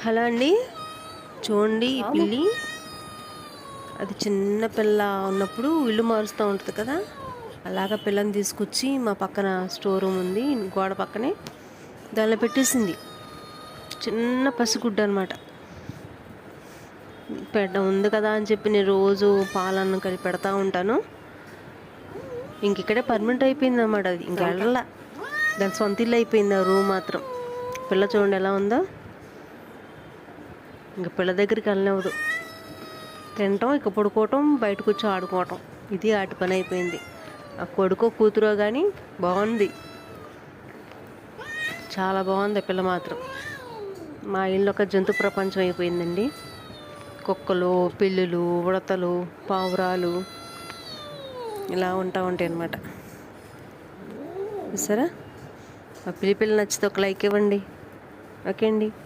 Hello అండి, చూడండి ఈ పిల్లి. అది చిన్న పిల్ల ఉన్నప్పుడు ఇల్లు మారుస్తూ ఉంటుంది కదా, అలాగ పిల్లని తీసుకొచ్చి మా పక్కన స్టోర్ రూమ్ ఉంది గోడ పక్కనే, దానిలో పెట్టేసింది. చిన్న పసిగుడ్డ అనమాట. ఉంది కదా అని చెప్పి నేను రోజు పాలన్నం కలిపి పెడతా ఉంటాను. ఇక్కడే పర్మనెంట్ అయిపోయింది అన్నమాట. అది ఇంకెళ్ళలా, దాని సొంత ఇల్లు అయిపోయింది ఆ రూమ్ మాత్రం. పిల్ల చూడండి ఎలా ఉందో. ఇంక పిల్ల దగ్గరికి వెళ్ళనివ్వదు. తినటం, ఇక పడుకోవటం, బయటకు వచ్చి ఆడుకోవటం, ఇది ఆటి పని అయిపోయింది. ఆ కొడుకో కూతురో కానీ బాగుంది, చాలా బాగుంది పిల్ల మాత్రం. మా ఇల్లు ఒక జంతు ప్రపంచం అయిపోయిందండి. కుక్కలు, పిల్లులు, ఉడతలు, పావురాలు ఇలా ఉంటాయి అన్నమాట. చూసారా? ఆ పిల్లి నచ్చితే ఒక లైక్ ఇవ్వండి. ఓకే అండి.